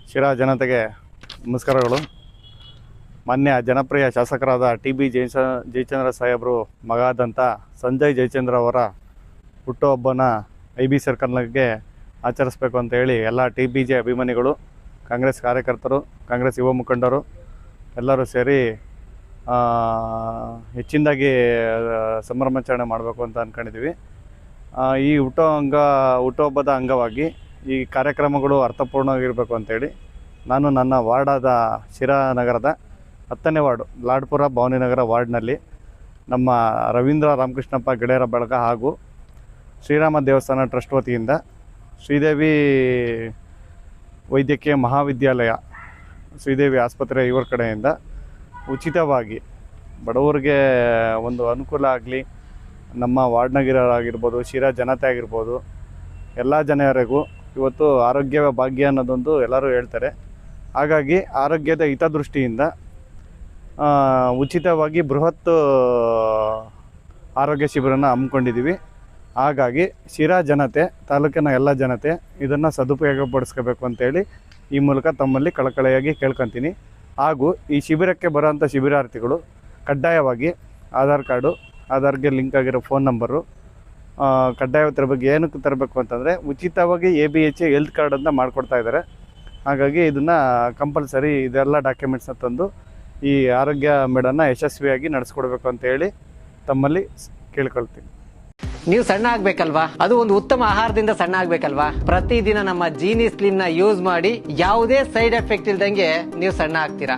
ಶಿರಾ ಜನತೆಗೆ ನಮಸ್ಕಾರಗಳು. ಮಾನ್ಯ ಜನಪ್ರಿಯ ಶಾಸಕರಾದ ಟಿ.ಬಿ. ಜಯಚಂದ್ರ ಸಾಹೇಬರು ಮಗ ಆದಂಥ ಸಂಜಯ್ ಜಯಚಂದ್ರ ಅವರ ಹುಟ್ಟುಹಬ್ಬನ IB ಸರ್ಕಲ್ನಾಗೆ ಆಚರಿಸಬೇಕು ಅಂತ ಹೇಳಿ ಎಲ್ಲ TBJ ಅಭಿಮಾನಿಗಳು, ಕಾಂಗ್ರೆಸ್ ಕಾರ್ಯಕರ್ತರು, ಕಾಂಗ್ರೆಸ್ ಯುವ ಮುಖಂಡರು ಎಲ್ಲರೂ ಸೇರಿ ಹೆಚ್ಚಿನದಾಗಿ ಸಂಭ್ರಮಾಚರಣೆ ಮಾಡಬೇಕು ಅಂತ ಅಂದ್ಕೊಂಡಿದ್ದೀವಿ. ಈ ಹುಟ್ಟುಹಬ್ಬದ ಅಂಗವಾಗಿ ಈ ಕಾರ್ಯಕ್ರಮಗಳು ಅರ್ಥಪೂರ್ಣವಾಗಿರಬೇಕು ಅಂತೇಳಿ ನಾನು ನನ್ನ ವಾರ್ಡಾದ ಶಿರಾ ನಗರದ 10ನೇ ವಾರ್ಡು ಲಾಡ್ಪುರ ಭವಾನಿನಗರ ವಾರ್ಡ್ನಲ್ಲಿ ನಮ್ಮ ರವೀಂದ್ರ ರಾಮಕೃಷ್ಣಪ್ಪ ಗೆಳೆಯರ ಬಳಗ ಹಾಗೂ ಶ್ರೀರಾಮ ದೇವಸ್ಥಾನ ಟ್ರಸ್ಟ್ ವತಿಯಿಂದ ಶ್ರೀದೇವಿ ವೈದ್ಯಕೀಯ ಮಹಾವಿದ್ಯಾಲಯ ಶ್ರೀದೇವಿ ಆಸ್ಪತ್ರೆ ಇವರ ಕಡೆಯಿಂದ ಉಚಿತವಾಗಿ ಬಡವರಿಗೆ ಒಂದು ಅನುಕೂಲ ಆಗಲಿ, ನಮ್ಮ ವಾರ್ಡ್ನಾಗಿರೋರಾಗಿರ್ಬೋದು, ಶಿರಾ ಜನತೆ ಆಗಿರ್ಬೋದು, ಎಲ್ಲ ಜನರಿಗೂ ಇವತ್ತು ಆರೋಗ್ಯವೇ ಭಾಗ್ಯ ಅನ್ನೋದೊಂದು ಎಲ್ಲರೂ ಹೇಳ್ತಾರೆ. ಹಾಗಾಗಿ ಆರೋಗ್ಯದ ಹಿತದೃಷ್ಟಿಯಿಂದ ಉಚಿತವಾಗಿ ಬೃಹತ್ ಆರೋಗ್ಯ ಶಿಬಿರನ ಹಮ್ಮಿಕೊಂಡಿದ್ದೀವಿ. ಹಾಗಾಗಿ ಶಿರಾ ಜನತೆ, ತಾಲೂಕಿನ ಎಲ್ಲ ಜನತೆ ಇದನ್ನು ಸದುಪಯೋಗಪಡಿಸ್ಕೋಬೇಕು ಅಂತೇಳಿ ಈ ಮೂಲಕ ತಮ್ಮಲ್ಲಿ ಕಳಕಳಿಯಾಗಿ ಕೇಳ್ಕೊತೀನಿ. ಹಾಗೂ ಈ ಶಿಬಿರಕ್ಕೆ ಬರೋಂಥ ಶಿಬಿರಾರ್ಥಿಗಳು ಕಡ್ಡಾಯವಾಗಿ ಆಧಾರ್ ಕಾರ್ಡು, ಆಧಾರ್ಗೆ ಲಿಂಕ್ ಆಗಿರೋ ಫೋನ್ ನಂಬರು ಕಡ್ಡಾಯವಾಗಿ ತರಬೇಕು. ಏನಕ್ಕೆ ತರಬೇಕು ಅಂತಂದರೆ ಉಚಿತವಾಗಿ ABH ಹೆಲ್ತ್ ಕಾರ್ಡ್ ಅಂತ ಮಾಡಿಕೊಡ್ತಾ ಇದ್ದಾರೆ. ಹಾಗಾಗಿ ಇದನ್ನು ಕಂಪಲ್ಸರಿ ಇದೆಲ್ಲ ಡಾಕ್ಯುಮೆಂಟ್ಸ್ನ ತಂದು ಈ ಆರೋಗ್ಯ ಮೇಳನ್ನು ಯಶಸ್ವಿಯಾಗಿ ನಡೆಸ್ಕೊಡ್ಬೇಕು ಅಂತ ಹೇಳಿ ತಮ್ಮಲ್ಲಿ ಕೇಳ್ಕೊಳ್ತೀನಿ. ನೀವು ಸಣ್ಣ ಆಗ್ಬೇಕಲ್ವಾ? ಅದು ಒಂದು ಉತ್ತಮ ಆಹಾರದಿಂದ ಸಣ್ಣ ಆಗ್ಬೇಕಲ್ವಾ? ಪ್ರತಿದಿನ ನಮ್ಮ ಜೀನಿ ಸ್ಲಿಮ್ ನ ಯೂಸ್ ಮಾಡಿ ಯಾವುದೇ ಸೈಡ್ ಎಫೆಕ್ಟ್ ಇಲ್ದಂಗೆ ನೀವು ಸಣ್ಣ ಆಗ್ತೀರಾ.